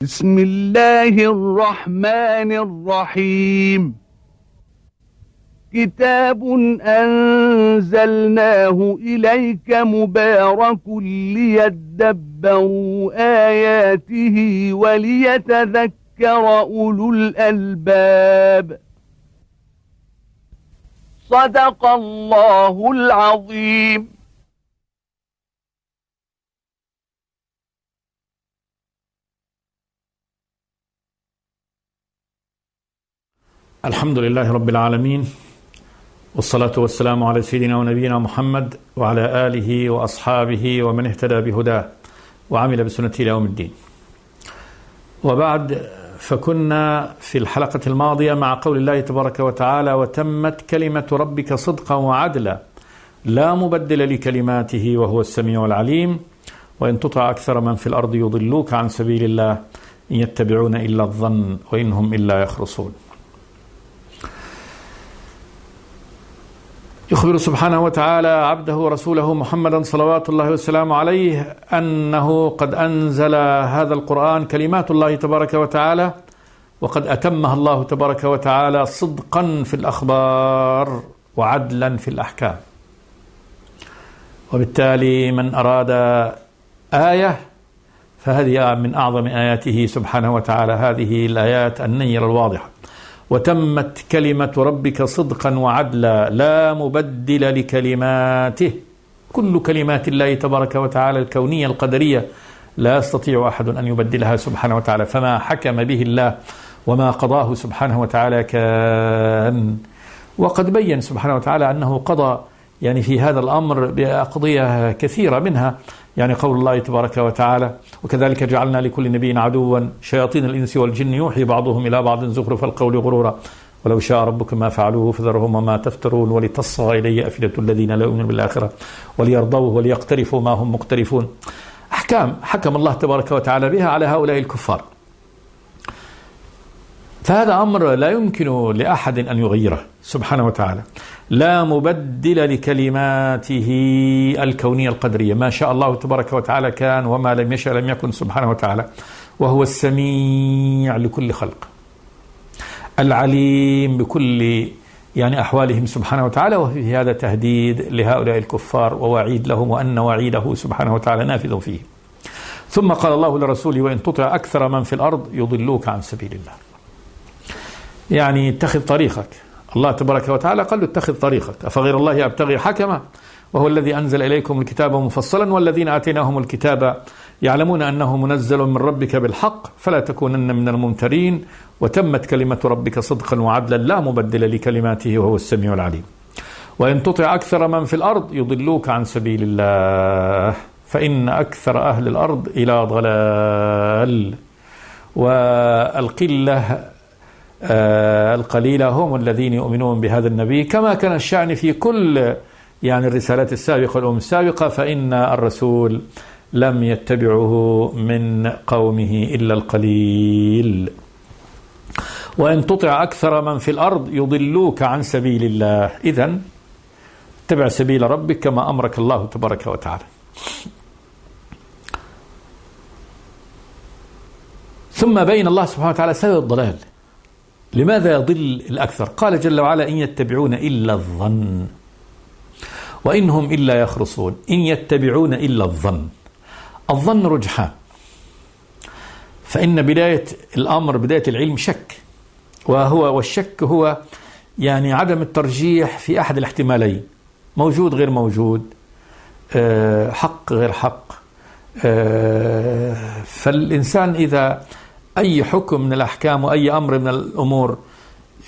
بسم الله الرحمن الرحيم. كتاب أنزلناه إليك مبارك ليدبروا آياته وليتذكر أولو الألباب. صدق الله العظيم. الحمد لله رب العالمين، والصلاة والسلام على سيدنا ونبينا محمد وعلى آله وأصحابه ومن اهتدى بهداه وعمل بسنته إلى يوم الدين. وبعد، فكنا في الحلقة الماضية مع قول الله تبارك وتعالى: وتمت كلمة ربك صدقا وعدلا لا مبدل لكلماته وهو السميع العليم وإن تطع أكثر من في الأرض يضلوك عن سبيل الله إن يتبعون إلا الظن وإن هم إلا يخرصون. يخبر سبحانه وتعالى عبده ورسوله محمدا صلوات الله وسلامه عليه أنه قد أنزل هذا القرآن كلمات الله تبارك وتعالى، وقد أتمها الله تبارك وتعالى صدقا في الأخبار وعدلا في الأحكام. وبالتالي من أراد آية فهذه من أعظم آياته سبحانه وتعالى، هذه الآيات النيرة الواضحة: وتمت كلمة ربك صدقا وعدلا لا مبدل لكلماته. كل كلمات الله تبارك وتعالى الكونية القدرية لا يستطيع أحد أن يبدلها سبحانه وتعالى، فما حكم به الله وما قضاه سبحانه وتعالى كان. وقد بين سبحانه وتعالى أنه قضى في هذا الأمر بأقضية كثيرة، منها قول الله تبارك وتعالى: وكذلك جعلنا لكل نبي عدوا شياطين الإنس والجن يوحي بعضهم إلى بعض زخرف القول غرورا ولو شاء ربك ما فعلوه فذرهم وما تفترون ولتصغى إلي أفئدة الذين لا يؤمنون بالآخرة وليرضوه وليقترفوا ما هم مقترفون. أحكام حكم الله تبارك وتعالى بها على هؤلاء الكفار، فهذا أمر لا يمكن لأحد أن يغيره سبحانه وتعالى. لا مبدل لكلماته الكونية القدرية، ما شاء الله تبارك وتعالى كان وما لم يشأ لم يكن سبحانه وتعالى. وهو السميع لكل خلق، العليم بكل أحوالهم سبحانه وتعالى. وفي هذا تهديد لهؤلاء الكفار ووعيد لهم، وأن وعيده سبحانه وتعالى نافذ فيه. ثم قال الله لرسوله: وإن تطع أكثر من في الأرض يضلوك عن سبيل الله. اتخذ طريقك. الله تبارك وتعالى قال له: اتخذ طريقك، أفغير الله أبتغي حكما وهو الذي أنزل إليكم الكتاب مفصلا والذين آتيناهم الكتاب يعلمون أنه منزل من ربك بالحق فلا تكونن من الممترين وتمت كلمة ربك صدقا وعدلا لا مبدل لكلماته وهو السميع العليم. وإن تطع أكثر من في الأرض يضلوك عن سبيل الله فإن أكثر أهل الأرض إلى ضلال، والقلة القليلة هم الذين يؤمنون بهذا النبي، كما كان الشأن في كل الرسالات السابقة والأمم السابقة، فإن الرسول لم يتبعه من قومه إلا القليل. وإن تطع أكثر من في الأرض يضلوك عن سبيل الله، إذن اتبع سبيل ربك كما أمرك الله تبارك وتعالى. ثم بين الله سبحانه وتعالى سبب الضلال، لماذا يضل الأكثر؟ قال جل وعلا: إن يتبعون إلا الظن وإنهم إلا يخرصون. إن يتبعون إلا الظن. الظن رجحان، فإن بداية الأمر بداية العلم شك، والشك هو عدم الترجيح في أحد الاحتمالين، موجود غير موجود، حق غير حق. فالإنسان إذا أي حكم من الأحكام وأي أمر من الأمور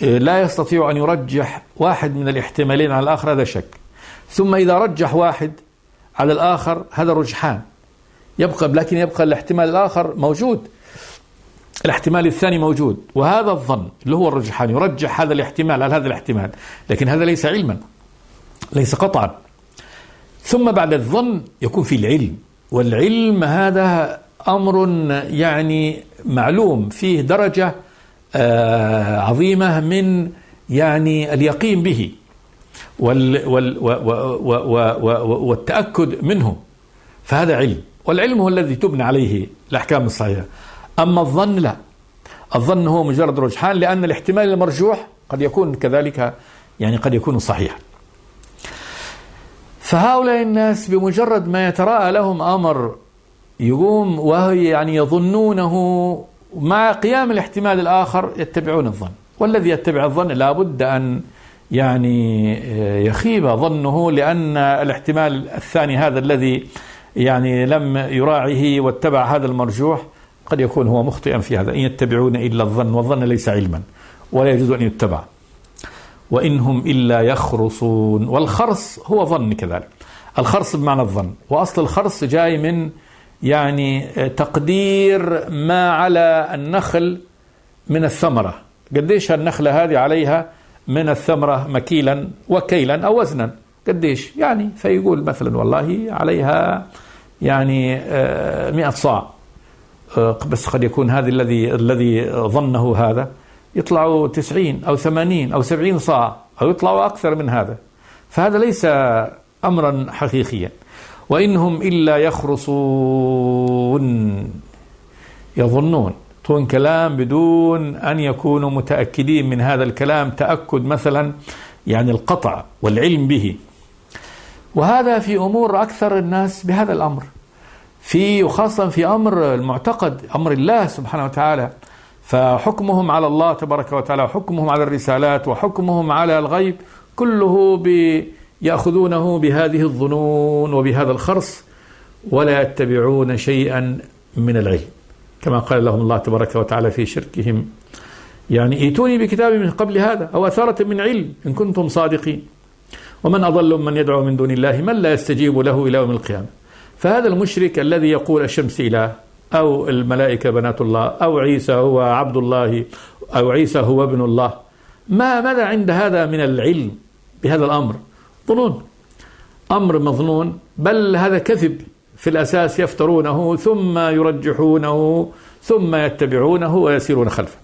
لا يستطيع أن يرجح واحد من الاحتمالين على الآخر، هذا شك. ثم إذا رجح واحد على الآخر هذا رجحان، لكن يبقى الاحتمال الآخر موجود، الاحتمال الثاني موجود، وهذا الظن اللي هو الرجحان يرجح هذا الاحتمال على هذا الاحتمال، لكن هذا ليس علما، ليس قطعا. ثم بعد الظن يكون في العلم، والعلم هذا أمر معلوم، فيه درجة عظيمة من اليقين به والتأكد منه، فهذا علم، والعلم هو الذي تبنى عليه الأحكام الصحيحة. أما الظن لا، الظن هو مجرد رجحان، لأن الاحتمال المرجوح قد يكون كذلك، يعني قد يكون صحيحا. فهؤلاء الناس بمجرد ما يتراءى لهم أمر يقوم وهي يعني يظنونه مع قيام الاحتمال الآخر يتبعون الظن، والذي يتبع الظن لابد أن يعني يخيب ظنه، لأن الاحتمال الثاني هذا الذي يعني لم يراعه واتبع هذا المرجوح قد يكون هو مخطئا في هذا. إن يتبعون إلا الظن، والظن ليس علما ولا يجوز أن يتبع، وإنهم إلا يخرصون. والخرص هو ظن كذلك، الخرص بمعنى الظن، وأصل الخرص جاي من يعني تقدير ما على النخل من الثمرة، قديش النخلة هذه عليها من الثمرة مكيلا وكيلا أو وزنا، قديش يعني، فيقول مثلا والله عليها يعني 100 صاع، بس قد يكون هذا الذي ظنه هذا يطلعوا 90 أو 80 أو 70 صاع، أو يطلعوا أكثر من هذا، فهذا ليس أمرا حقيقيا. وإنهم إلا يخرصون، يظنون، يعطون كلام بدون أن يكونوا متأكدين من هذا الكلام تأكد مثلا يعني القطع والعلم به. وهذا في أمور أكثر الناس بهذا الأمر، وخاصة في أمر المعتقد، أمر الله سبحانه وتعالى، فحكمهم على الله تبارك وتعالى، وحكمهم على الرسالات، وحكمهم على الغيب، كله يأخذونه بهذه الظنون وبهذا الخرص، ولا يتبعون شيئا من العلم، كما قال لهم الله تبارك وتعالى في شركهم يعني ائتوني بكتاب من قبل هذا أو أثارة من علم إن كنتم صادقين، ومن أضل من يدعو من دون الله من لا يستجيب له إلى يوم القيامة. فهذا المشرك الذي يقول الشمس إله، أو الملائكة بنات الله، أو عيسى هو عبد الله، أو عيسى هو ابن الله، ماذا عند هذا من العلم بهذا الأمر؟ ظنون، أمر مظنون، بل هذا كذب في الأساس، يفترونه ثم يرجحونه ثم يتبعونه ويسيرون خلفه.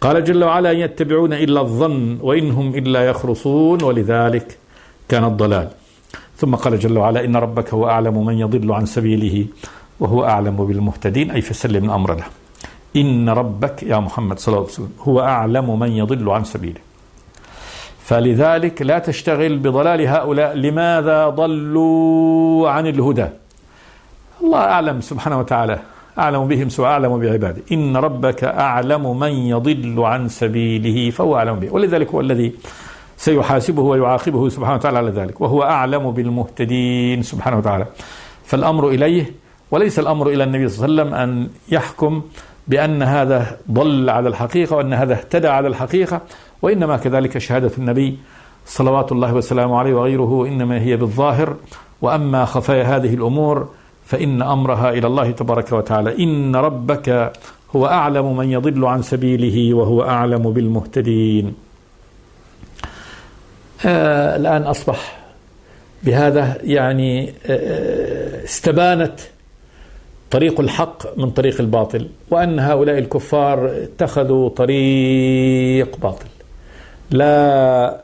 قال جل وعلا إن يتبعون إلا الظن وإنهم إلا يخرصون ولذلك كان الضلال. ثم قال جل وعلا إن ربك هو أعلم من يضل عن سبيله وهو أعلم بالمهتدين، أي فسلم الأمر له. إن ربك يا محمد صلى الله عليه وسلم هو أعلم من يضل عن سبيله، فلذلك لا تشتغل بضلال هؤلاء، لماذا ضلوا عن الهدى؟ الله أعلم سبحانه وتعالى، أعلم بهم سوى أعلم بعباده. إن ربك أعلم من يضل عن سبيله فهو أعلم به، ولذلك هو الذي سيحاسبه ويعاقبه سبحانه وتعالى على ذلك، وهو أعلم بالمهتدين سبحانه وتعالى. فالأمر إليه وليس الأمر إلى النبي صلى الله عليه وسلم أن يحكم بأن هذا ضل على الحقيقة وأن هذا اهتدى على الحقيقة، وإنما كذلك شهادة النبي صلوات الله وسلامه عليه وغيره إنما هي بالظاهر، وأما خفايا هذه الأمور فإن أمرها إلى الله تبارك وتعالى. إن ربك هو أعلم من يضل عن سبيله وهو أعلم بالمهتدين. الآن أصبح بهذا يعني استبانت طريق الحق من طريق الباطل، وأن هؤلاء الكفار اتخذوا طريق باطل لا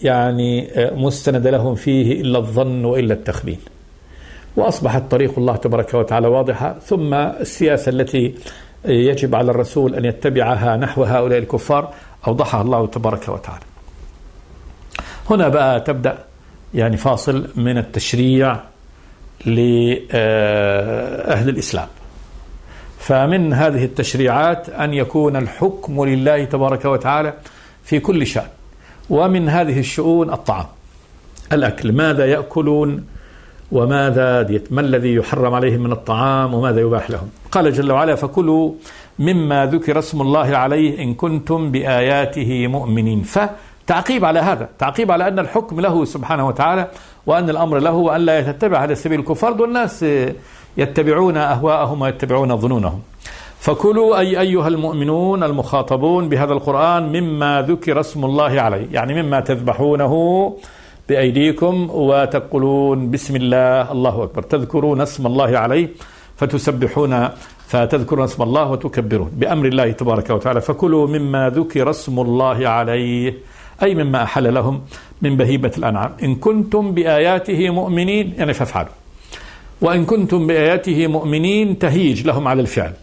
يعني مستند لهم فيه إلا الظن وإلا التخمين، وأصبحت طريق الله تبارك وتعالى واضحة. ثم السياسة التي يجب على الرسول أن يتبعها نحو هؤلاء الكفار أوضحها الله تبارك وتعالى. هنا بقى تبدأ يعني فاصل من التشريع لأهل الإسلام. فمن هذه التشريعات أن يكون الحكم لله تبارك وتعالى في كل شأن، ومن هذه الشؤون الطعام، الأكل، ماذا يأكلون وماذا ديت، ما الذي يحرم عليهم من الطعام وماذا يباح لهم. قال جل وعلا فكلوا مما ذكر اسم الله عليه إن كنتم بآياته مؤمنين. فتعقيب على هذا، تعقيب على أن الحكم له سبحانه وتعالى، وأن الأمر له، وأن لا يتبع هذا السبيل الكفار، دون الناس يتبعون أهواءهم ويتبعون ظنونهم. فكلوا أي أيها المؤمنون المخاطبون بهذا القرآن مما ذكر اسم الله عليه، يعني مما تذبحونه بأيديكم وتقولون بسم الله الله أكبر، تذكرون اسم الله عليه فتسبحون، فتذكرون اسم الله وتكبرون بأمر الله تبارك وتعالى. فكلوا مما ذكر اسم الله عليه، أي مما أحل لهم من بهيمة الأنعام، إن كنتم بآياته مؤمنين يعني فافعلوا. وإن كنتم بآياته مؤمنين تهيج لهم على الفعل،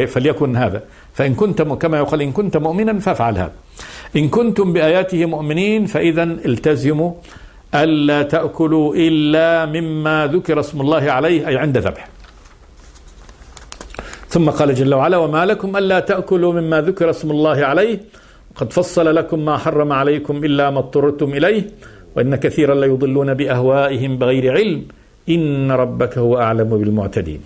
فليكن هذا. فإن كنت كما يقال إن كنت مؤمنا فافعل هذا. إن كنتم بآياته مؤمنين فإذا التزموا ألا تأكلوا إلا مما ذكر اسم الله عليه، أي عند ذبح. ثم قال جل وعلا: وما لكم ألا تأكلوا مما ذكر اسم الله عليه قد فصل لكم ما حرم عليكم إلا ما اضطررتم إليه وإن كثيرا ليضلون بأهوائهم بغير علم إن ربك هو أعلم بالمعتدين.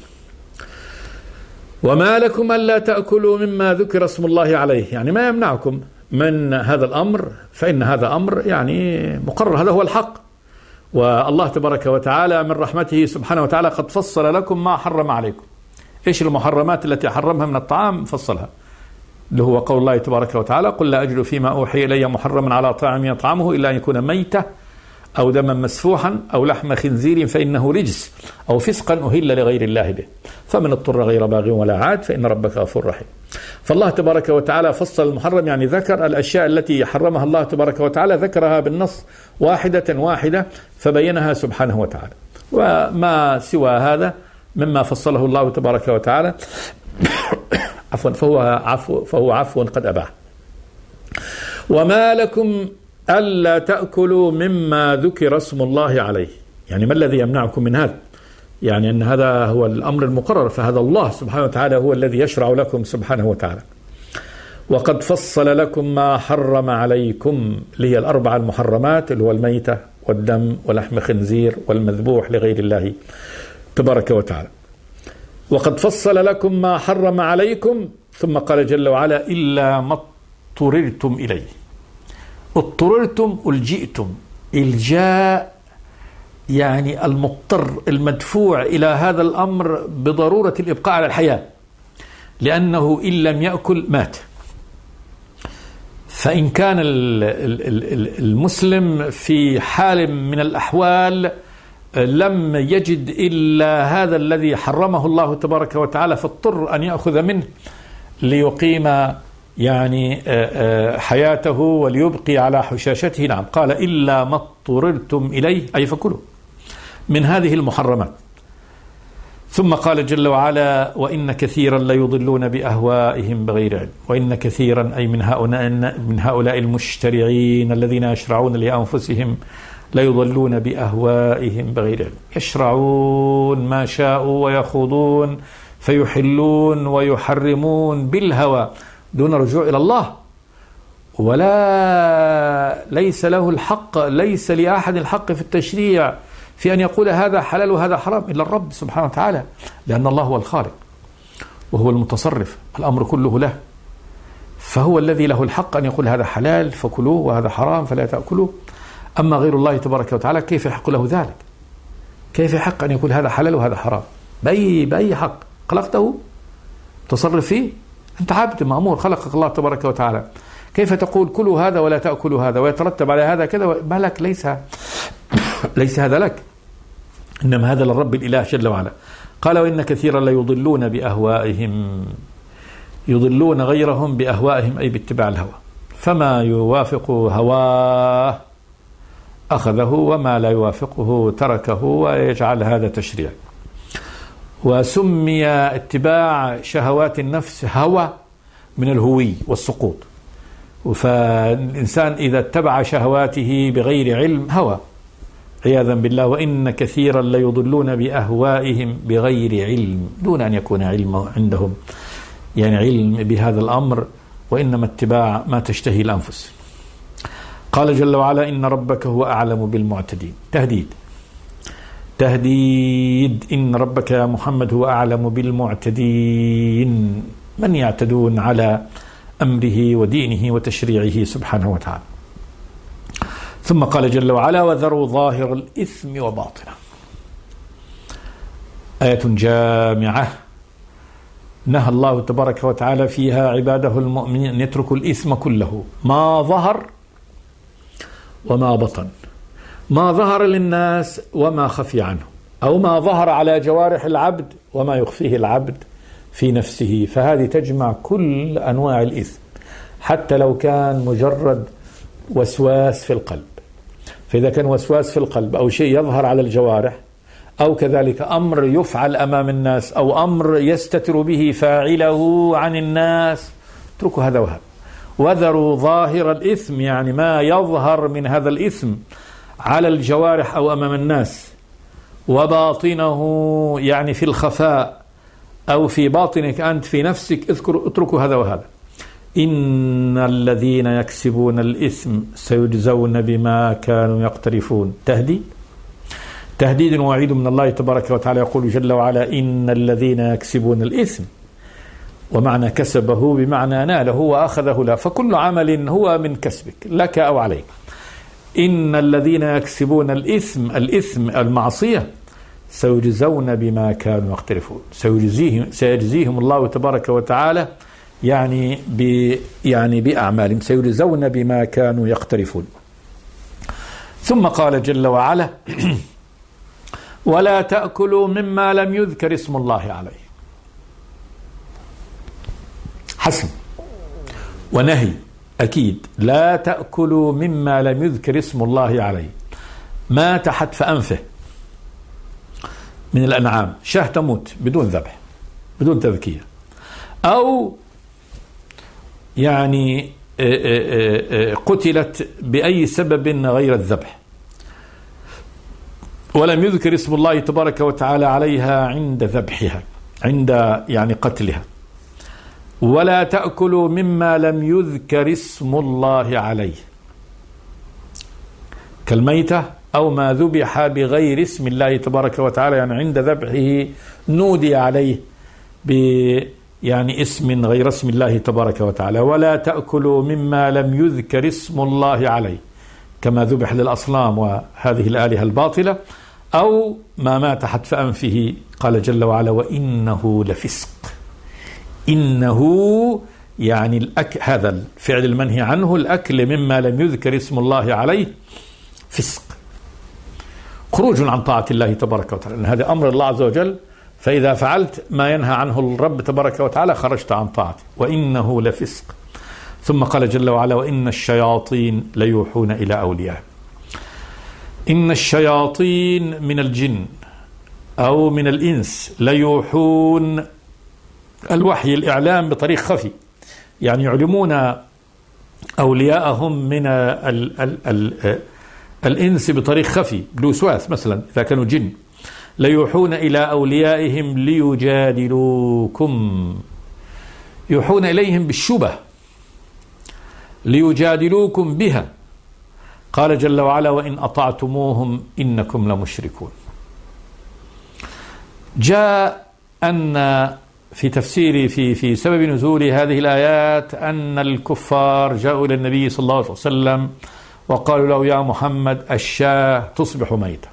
وما لكم ألا تأكلوا مما ذكر اسم الله عليه، يعني ما يمنعكم من هذا الأمر، فإن هذا أمر يعني مقرر، هذا هو الحق. والله تبارك وتعالى من رحمته سبحانه وتعالى قد فصل لكم ما حرم عليكم. إيش المحرمات التي حرمها من الطعام؟ فصلها، اللي هو قول الله تبارك وتعالى: قل لا أجد فيما أوحي إلي محرما على طاعم يطعمه إلا أن يكون ميتة أو دما مسفوحا أو لحم خنزير فإنه رجس أو فسقا أهل لغير الله به فمن اضطر غير باغ ولا عاد فإن ربك غفور رحيم. فالله تبارك وتعالى فصل المحرم، يعني ذكر الأشياء التي حرمها الله تبارك وتعالى، ذكرها بالنص واحدة فبينها سبحانه وتعالى. وما سوى هذا مما فصله الله تبارك وتعالى عفوا فهو عفو قد أباح. وما لكم ألا تأكلوا مما ذكر اسم الله عليه، يعني ما الذي يمنعكم من هذا؟ يعني أن هذا هو الأمر المقرر، فهذا الله سبحانه وتعالى هو الذي يشرع لكم سبحانه وتعالى. وقد فصل لكم ما حرم عليكم، اللي هي الأربع المحرمات، اللي هو الميتة والدم ولحم خنزير والمذبوح لغير الله تبارك وتعالى. وقد فصل لكم ما حرم عليكم، ثم قال جل وعلا: إلا ما اضطررتم إليه. اضطررتم، ألجئتم، الجاء يعني المضطر المدفوع إلى هذا الأمر بضرورة الإبقاء على الحياة، لأنه إن لم يأكل مات. فإن كان المسلم في حال من الأحوال لم يجد إلا هذا الذي حرمه الله تبارك وتعالى فاضطر أن يأخذ منه ليقيم يعني حياته وليبقي على حشاشته، نعم، قال: إلا ما اضطررتم إليه، أي فكلوا من هذه المحرمات. ثم قال جل وعلا: وإن كثيرا ليضلون بأهوائهم بغير علم. وإن كثيرا أي من هؤلاء المشترعين الذين يشرعون لأنفسهم ليضلون بأهوائهم بغير علم، يشرعون ما شاءوا ويخوضون فيحلون ويحرمون بالهوى دون رجوع إلى الله، ليس له الحق، ليس لأحد الحق في التشريع في أن يقول هذا حلال وهذا حرام إلا الرب سبحانه وتعالى، لأن الله هو الخالق وهو المتصرف، الأمر كله له، فهو الذي له الحق أن يقول هذا حلال فكلوه وهذا حرام فلا تأكلوه. أما غير الله تبارك وتعالى كيف يحق له ذلك؟ كيف يحق أن يقول هذا حلال وهذا حرام؟ بأي حق؟ خلقته تصرف فيه؟ أنت عبد مأمور، خلقك الله تبارك وتعالى، كيف تقول كلوا هذا ولا تأكلوا هذا ويترتب على هذا كذا؟ ما لك، ليس هذا لك، إنما هذا للرب الإله جل وعلا. قال: وإن كثيرا ليضلون بأهوائهم، يضلون غيرهم بأهوائهم أي باتباع الهوى، فما يوافق هواه أخذه وما لا يوافقه تركه ويجعل هذا تشريع. وسمي اتباع شهوات النفس هوى من الهوي والسقوط، فالإنسان إذا اتبع شهواته بغير علم هوى عياذا بالله. وإن كثيرا ليضلون بأهوائهم بغير علم، دون أن يكون علم عندهم، يعني علم بهذا الأمر، وإنما اتباع ما تشتهي الأنفس. قال جل وعلا: إن ربك هو أعلم بالمعتدين. تهديد، إن ربك يا محمد هو أعلم بالمعتدين، من يعتدون على أمره ودينه وتشريعه سبحانه وتعالى. ثم قال جل وعلا: وذروا ظاهر الإثم وباطنه. آية جامعة نهى الله تبارك وتعالى فيها عباده المؤمنين أن يتركوا الإثم كله، ما ظهر وما بطن، ما ظهر للناس وما خفي عنه، أو ما ظهر على جوارح العبد وما يخفيه العبد في نفسه، فهذه تجمع كل أنواع الإثم، حتى لو كان مجرد وسواس في القلب. فإذا كان وسواس في القلب أو شيء يظهر على الجوارح أو كذلك أمر يفعل أمام الناس أو أمر يستتر به فاعله عن الناس، اتركوا هذا وهذا، وذروا ظاهر الإثم، يعني ما يظهر من هذا الإثم على الجوارح أو أمام الناس، وباطنه يعني في الخفاء أو في باطنك أنت في نفسك، اتركوا هذا وهذا. إن الذين يكسبون الإثم سيجزون بما كانوا يقترفون. تهديد ووعيد من الله تبارك وتعالى، يقول جل وعلا إن الذين يكسبون الإثم، ومعنى كسبه بمعنى ناله وأخذه له، فكل عمل هو من كسبك لك أو عليك. إن الذين يكسبون الإثم المعصية سيجزون بما كانوا يقترفون، سيجزيهم الله تبارك وتعالى يعني بأعمالهم، سيجزون بما كانوا يقترفون. ثم قال جل وعلا ولا تأكلوا مما لم يذكر اسم الله عليه. حسم ونهي أكيد، لا تأكلوا مما لم يذكر اسم الله عليه. ما تحت فأنفه من الأنعام، شاه تموت بدون ذبح بدون تذكية، أو يعني قتلت بأي سبب غير الذبح ولم يذكر اسم الله تبارك وتعالى عليها عند ذبحها، عند يعني قتلها. ولا تأكلوا مما لم يذكر اسم الله عليه كالميتة أو ما ذبح بغير اسم الله تبارك وتعالى، يعني عند ذبحه نودي عليه يعني اسم غير اسم الله تبارك وتعالى. ولا تأكلوا مما لم يذكر اسم الله عليه كما ذبح للأصنام وهذه الآلهة الباطلة، أو ما مات حتف أنفه. قال جل وعلا وإنه لفسق. إنه يعني هذا الفعل المنهي عنه، الأكل مما لم يذكر اسم الله عليه، فسق، خروج عن طاعة الله تبارك وتعالى، لأن هذا أمر الله عز وجل، فإذا فعلت ما ينهى عنه الرب تبارك وتعالى خرجت عن طاعته. وإنه لفسق. ثم قال جل وعلا وإن الشياطين ليوحون إلى أوليائهم. إن الشياطين من الجن أو من الإنس ليوحون، الوحي الإعلام بطريق خفي، يعني يعلمون أولياءهم من الإنس بطريق خفي بالوسواس، مثلا إذا كانوا جن ليوحون إلى أوليائهم ليجادلوكم، يوحون إليهم بالشبه ليجادلوكم بها. قال جل وعلا وإن أطعتموهم إنكم لمشركون. جاء أن في تفسير في سبب نزول هذه الآيات أن الكفار جاءوا إلى النبي صلى الله عليه وسلم وقالوا له يا محمد الشاة تصبح ميتة،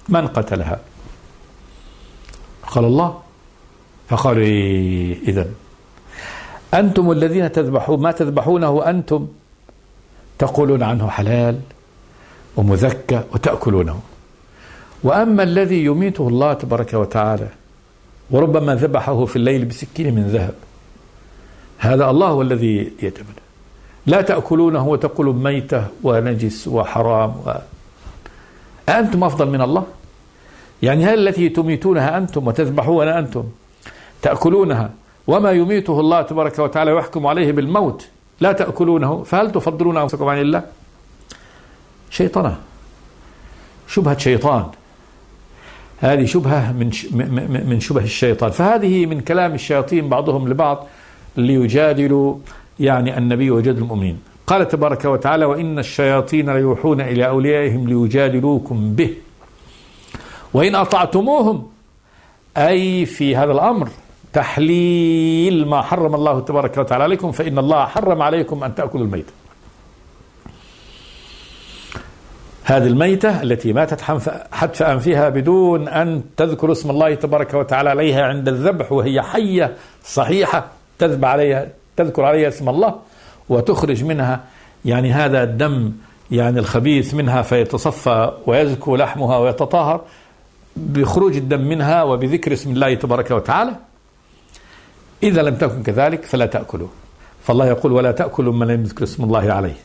من قتلها؟ قال الله. فقالوا إذن أنتم الذين تذبحون ما تذبحونه أنتم تقولون عنه حلال ومذكى وتأكلونه، وأما الذي يميته الله تبارك وتعالى وربما ذبحه في الليل بسكين من ذهب، هذا الله هو الذي يتمنى. لا تأكلونه وتقولون ميتة ونجس وحرام أنتم أفضل من الله؟ يعني هل التي تميتونها أنتم وتذبحونها أنتم تأكلونها، وما يميته الله تبارك وتعالى ويحكم عليه بالموت لا تأكلونه، فهل تفضلون أنفسكم عن الله؟ شيطانة، شبهة شيطان، هذه شبهة من شبه الشيطان. فهذه من كلام الشياطين بعضهم لبعض ليجادلوا يعني النبي وجادل المؤمنين. قال تبارك وتعالى وإن الشياطين ليوحون إلى أوليائهم ليجادلوكم به وإن أطعتموهم، أي في هذا الأمر تحليل ما حرم الله تبارك وتعالى عليكم، فإن الله حرم عليكم أن تأكلوا الميتة. هذه الميتة التي ماتت حتف أنفها بدون أن تذكر اسم الله تبارك وتعالى عليها عند الذبح، وهي حية صحيحة تذكر عليها اسم الله وتخرج منها يعني هذا الدم يعني الخبيث منها، فيتصفى ويزكو لحمها ويتطهر بخروج الدم منها وبذكر اسم الله تبارك وتعالى. إذا لم تكن كذلك فلا تأكلوا. فالله يقول ولا تأكلوا من لم يذكر اسم الله عليه،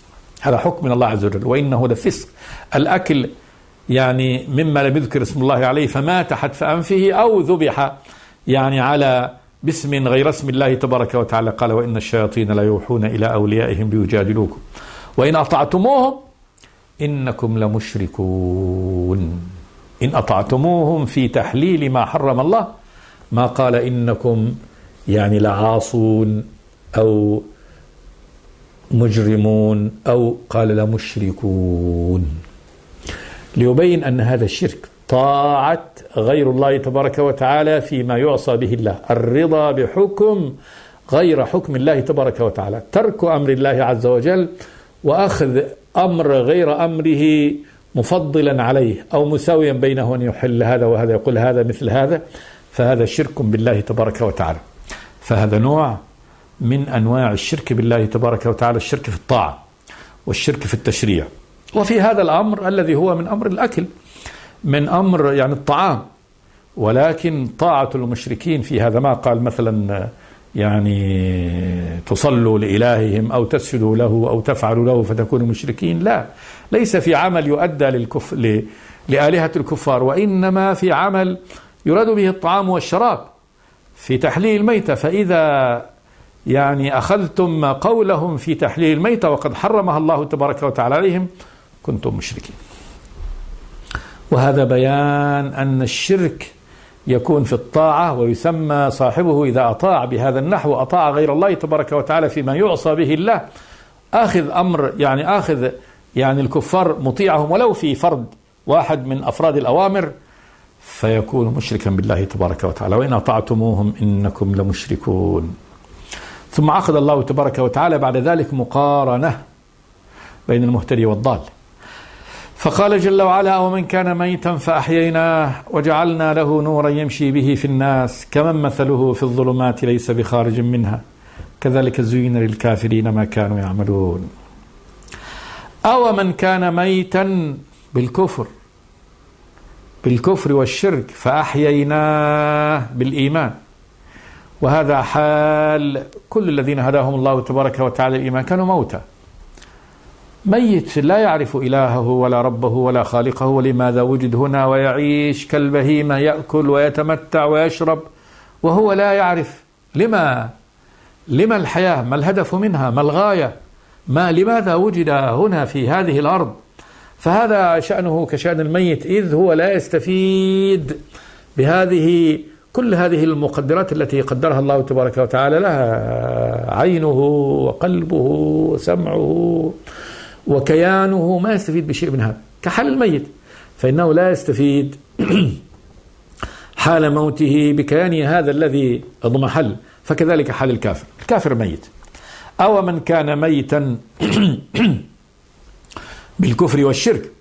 هذا حكم من الله عز وجل. وإنه لفسق، الأكل يعني مما لم يذكر اسم الله عليه فمات حتف أنفه، أو ذبح يعني على باسم غير اسم الله تبارك وتعالى. قال وإن الشياطين لا يوحون إلى أوليائهم ليجادلوكم وإن أطعتموهم إنكم لمشركون. إن أطعتموهم في تحليل ما حرم الله، ما قال إنكم يعني لعاصون أو مجرمون، أو قال لمشركون، ليبين أن هذا الشرك طاعة غير الله تبارك وتعالى فيما يعصى به الله، الرضا بحكم غير حكم الله تبارك وتعالى، ترك أمر الله عز وجل وأخذ أمر غير أمره مفضلا عليه أو مساويا بينه، أن يحل هذا وهذا يقول هذا مثل هذا، فهذا شرك بالله تبارك وتعالى. فهذا نوع من أنواع الشرك بالله تبارك وتعالى، الشرك في الطاعة والشرك في التشريع. وفي هذا الأمر الذي هو من أمر الأكل، من أمر يعني الطعام، ولكن طاعة المشركين في هذا ما قال مثلا يعني تصلوا لإلههم أو تسجدوا له أو تفعلوا له فتكونوا مشركين، لا، ليس في عمل يؤدى لآلهة الكفار، وإنما في عمل يراد به الطعام والشراب في تحليل الميتة. فإذا يعني أخذتم قولهم في تحليل الميتة وقد حرمها الله تبارك وتعالى عليهم كنتم مشركين. وهذا بيان أن الشرك يكون في الطاعة، ويسمى صاحبه إذا أطاع بهذا النحو أطاع غير الله تبارك وتعالى فيما يعصى به الله، آخذ أمر يعني آخذ يعني الكفار مطيعهم ولو في فرد واحد من أفراد الأوامر، فيكون مشركا بالله تبارك وتعالى. وإن أطعتموهم إنكم لمشركون. ثم عقد الله تبارك وتعالى بعد ذلك مقارنة بين المهتدي والضال، فقال جل وعلا ومن كان ميتا فأحييناه وجعلنا له نورا يمشي به في الناس كمن مثله في الظلمات ليس بخارج منها كذلك زين للكافرين ما كانوا يعملون. أو من كان ميتا بالكفر والشرك فأحييناه بالإيمان، وهذا حال كل الذين هداهم الله تبارك وتعالى الإيمان كانوا موتى، ميت لا يعرف إلهه ولا ربه ولا خالقه، ولماذا وجد هنا ويعيش كالبهيمة يأكل ويتمتع ويشرب وهو لا يعرف لما الحياة، ما الهدف منها، ما الغاية، لماذا وجد هنا في هذه الأرض. فهذا شأنه كشأن الميت، إذ هو لا يستفيد بهذه كل هذه المقدرات التي قدرها الله تبارك وتعالى لها، عينه وقلبه وسمعه وكيانه، ما يستفيد بشيء من هذا، كحال الميت، فإنه لا يستفيد حال موته بكيانه هذا الذي اضمحل، فكذلك حال الكافر ميت. أو من كان ميتا بالكفر والشرك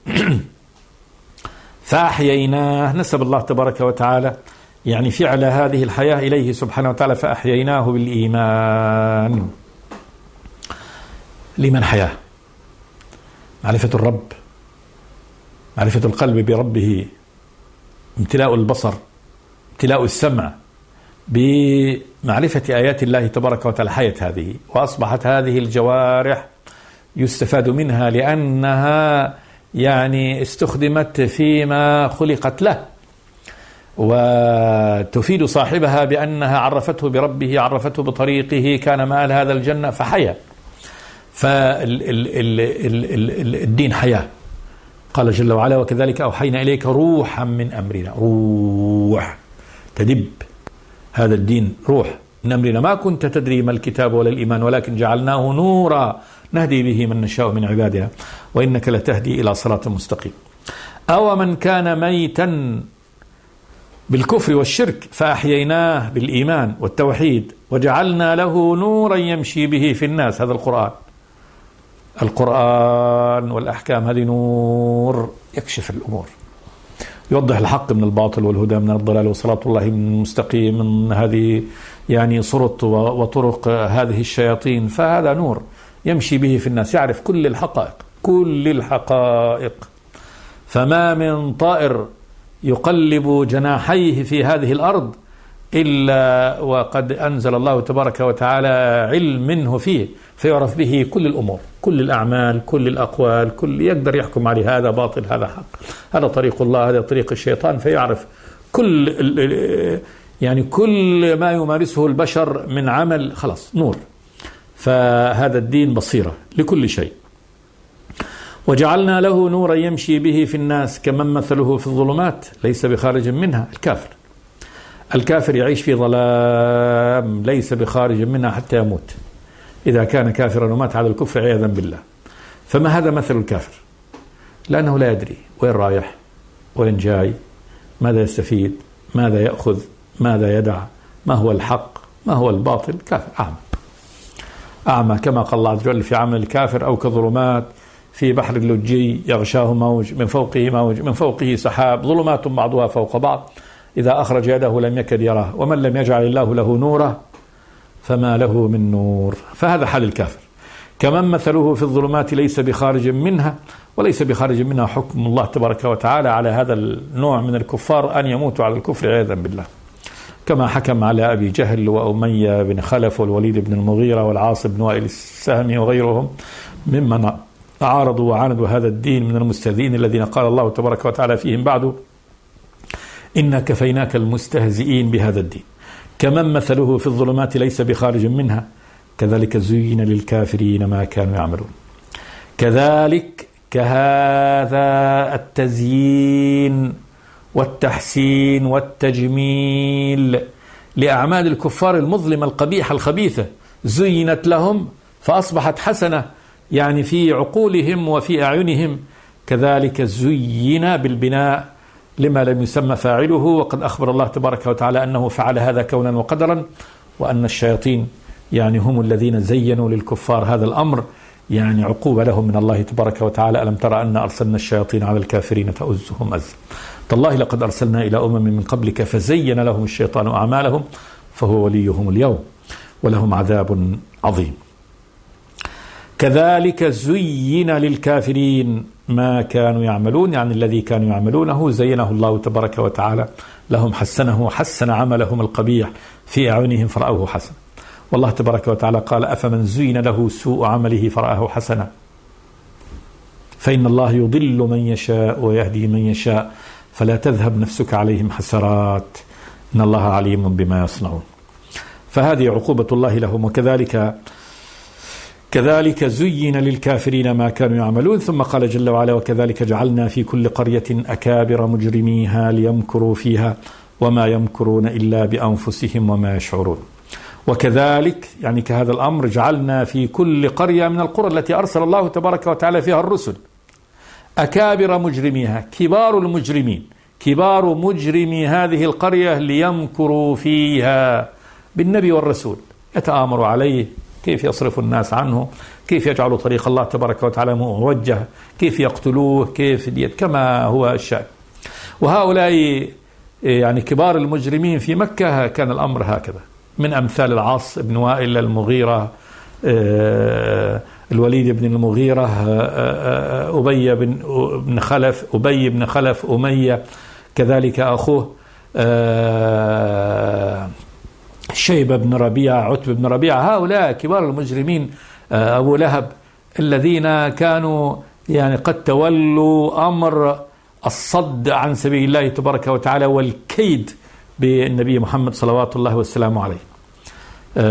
فأحييناه، نسب الله تبارك وتعالى يعني فعل هذه الحياة إليه سبحانه وتعالى، فأحييناه بالإيمان. لمن حياة؟ معرفة الرب، معرفة القلب بربه، امتلاء البصر، امتلاء السمع بمعرفة آيات الله تبارك وتعالى، حياة هذه، وأصبحت هذه الجوارح يستفاد منها لأنها يعني استخدمت فيما خلقت له، وتفيد صاحبها بأنها عرفته بربه، عرفته بطريقه، كان مآل هذا الجنة فحيا. فالدين حياة. قال جل وعلا وكذلك أوحينا إليك روحا من أمرنا، روح تدب، هذا الدين روح من أمرنا، ما كنت تدري ما الكتاب ولا الإيمان ولكن جعلناه نورا نهدي به من نشاء من عبادنا وإنك لتهدي إلى صراط مستقيم. أو من كان ميتا بالكفر والشرك فأحييناه بالإيمان والتوحيد وجعلنا له نورا يمشي به في الناس. هذا القرآن والأحكام، هذه نور يكشف الأمور، يوضح الحق من الباطل والهدى من الضلال وصراط الله من المستقيم، من هذه يعني صرط وطرق هذه الشياطين، فهذا نور يمشي به في الناس، يعرف كل الحقائق. فما من طائر يقلب جناحيه في هذه الأرض إلا وقد أنزل الله تبارك وتعالى علم منه فيه، فيعرف به كل الأمور، كل الأعمال، كل الأقوال، كل يقدر يحكم عليه هذا باطل هذا حق، هذا طريق الله هذا طريق الشيطان، فيعرف كل ما يمارسه البشر من عمل، خلاص نور. فهذا الدين بصيرة لكل شيء. وجعلنا له نورا يمشي به في الناس كمن مثله في الظلمات ليس بخارج منها. الكافر يعيش في ظلام ليس بخارج منها حتى يموت، إذا كان كافرا ومات على الكفر عياذا بالله. فما هذا مثل الكافر؟ لأنه لا يدري وين رايح وين جاي، ماذا يستفيد، ماذا يأخذ، ماذا يدع، ما هو الحق، ما هو الباطل. كافر أعمى كما قال الله عز وجل في عمل الكافر: أو كظلمات في بحر اللجي يغشاه موج من فوقه موج من فوقه سحاب ظلمات بعضها فوق بعض إذا أخرج يده لم يكد يراه ومن لم يجعل الله له نورا فما له من نور. فهذا حال الكافر. كمن مثله في الظلمات ليس بخارج منها، وليس بخارج منها حكم الله تبارك وتعالى على هذا النوع من الكفار أن يموتوا على الكفر عياذا بالله، كما حكم على أبي جهل وأمية بن خلف والوليد بن المغيرة والعاص بن وائل السهمي وغيرهم ممن عارضوا وعاندوا هذا الدين من المستهزئين الذين قال الله تبارك وتعالى فيهم بعد: إنا كفيناك المستهزئين بهذا الدين. كمن مثله في الظلمات ليس بخارج منها كذلك زين للكافرين ما كانوا يعملون. كذلك كهذا التزيين والتحسين والتجميل لأعمال الكفار المظلمة القبيحة الخبيثة زينت لهم فأصبحت حسنة يعني في عقولهم وفي أعينهم، كذلك زين بالبناء لما لم يسمى فاعله. وقد أخبر الله تبارك وتعالى أنه فعل هذا كونا وقدرا، وأن الشياطين يعني هم الذين زينوا للكفار هذا الأمر، يعني عقوبة لهم من الله تبارك وتعالى: ألم ترى أن أرسلنا الشياطين على الكافرين تؤزهم أزا. تالله لقد أرسلنا إلى أمم من قبلك فزين لهم الشيطان أعمالهم فهو وليهم اليوم ولهم عذاب عظيم. كذلك زين للكافرين ما كانوا يعملون، يعني الذي كانوا يعملونه زينه الله تبارك وتعالى لهم، حسن عملهم القبيح في أعينهم فرأوه حسنا. والله تبارك وتعالى قال: أفمن زين له سوء عمله فرآه حسنا فإن الله يضل من يشاء ويهدي من يشاء فلا تذهب نفسك عليهم حسرات إن الله عليم بما يصنعون. فهذه عقوبة الله لهم. كذلك زين للكافرين ما كانوا يعملون. ثم قال جل وعلا: وكذلك جعلنا في كل قرية أكابر مجرميها ليمكروا فيها وما يمكرون إلا بأنفسهم وما يشعرون. وكذلك يعني كهذا الأمر جعلنا في كل قرية من القرى التي أرسل الله تبارك وتعالى فيها الرسل أكابر مجرميها، كبار المجرمين، كبار مجرمي هذه القرية ليمكروا فيها بالنبي والرسول، يتآمروا عليه كيف يصرف الناس عنه، كيف يجعلوا طريق الله تبارك وتعالى موجه، كيف يقتلوه، كيف كما هو الشأن. وهؤلاء يعني كبار المجرمين في مكة كان الأمر هكذا، من أمثال العاص بن وائل، المغيرة، الوليد بن المغيرة، أبي بن خلف، أمية، كذلك أخوه شيبة بن ربيعة، عتبة بن ربيعة. هؤلاء كبار المجرمين، أبو لهب، الذين كانوا يعني قد تولوا أمر الصد عن سبيل الله تبارك وتعالى والكيد بالنبي محمد صلوات الله والسلام عليه،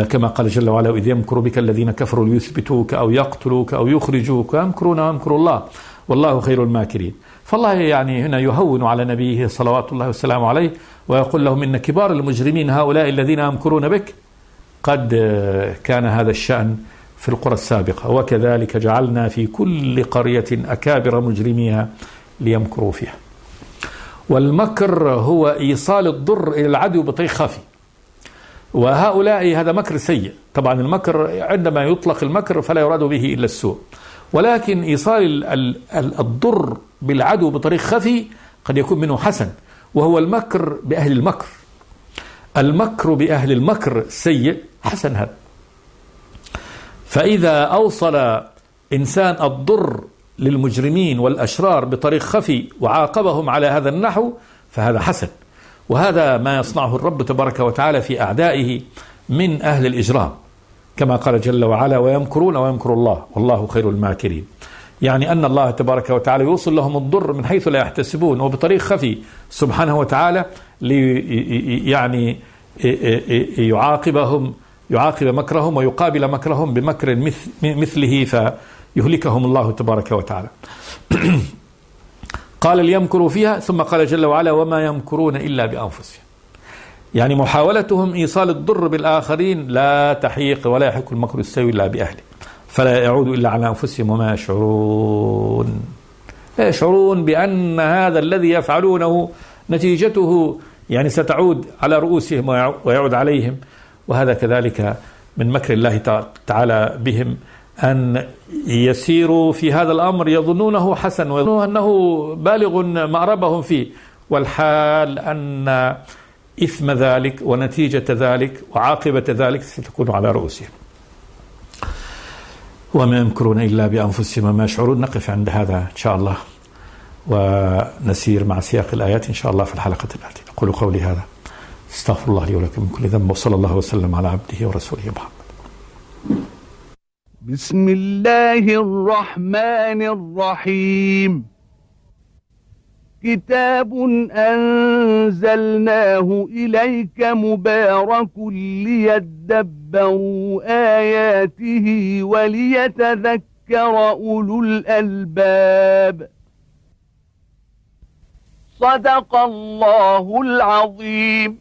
كما قال جل وعلا: إذ يمكر بك الذين كفروا ليثبتوك أو يقتلوك أو يخرجوك ويمكرون ويمكر الله والله خير الماكرين. فالله يعني هنا يهون على نبيه صلوات الله والسلام عليه ويقول لهم: إن كبار المجرمين هؤلاء الذين يمكرون بك قد كان هذا الشأن في القرى السابقة. وكذلك جعلنا في كل قرية أكابر مجرميها ليمكروا فيها. والمكر هو إيصال الضر إلى العدو بطريق خفي، وهؤلاء هذا مكر سيء. طبعا المكر عندما يطلق المكر فلا يراد به إلا السوء، ولكن إيصال الضر بالعدو بطريق خفي قد يكون منه حسن، وهو المكر بأهل المكر. المكر بأهل المكر سيء، حسن هذا. فإذا أوصل إنسان الضر للمجرمين والأشرار بطريق خفي وعاقبهم على هذا النحو فهذا حسن. وهذا ما يصنعه الرب تبارك وتعالى في أعدائه من أهل الإجرام، كما قال جل وعلا: ويمكرون ويمكر الله والله خير الماكرين. يعني أن الله تبارك وتعالى يوصل لهم الضر من حيث لا يحتسبون وبطريق خفي سبحانه وتعالى، يعني يعاقب مكرهم ويقابل مكرهم بمكر مثله فيهلكهم الله تبارك وتعالى. قال ليمكروا فيها، ثم قال جل وعلا: وما يمكرون إلا بأنفسهم. يعني محاولتهم إيصال الضر بالآخرين لا تحيق ولا يحق المكر السيء إلا بأهله، فلا يعود إلا على أنفسهم وما يشعرون. لا يشعرون بأن هذا الذي يفعلونه نتيجته يعني ستعود على رؤوسهم ويعود عليهم. وهذا كذلك من مكر الله تعالى بهم، أن يسيروا في هذا الأمر يظنونه حسن ويظنون أنه بالغ مأربهم فيه، والحال أن إثم ذلك ونتيجة ذلك وعاقبة ذلك ستكون على رؤوسهم. وما يمكرون إلا بأنفسهم وما يشعرون. نقف عند هذا إن شاء الله ونسير مع سياق الآيات إن شاء الله في الحلقة الآتية. أقول قولي هذا، استغفر الله لي ولكم من كل ذنب، وصلى الله وسلم على عبده ورسوله محمد. بسم الله الرحمن الرحيم. كتاب أنزلناه إليك مبارك ليدبروا آياته وليتذكر أولو الألباب. صدق الله العظيم.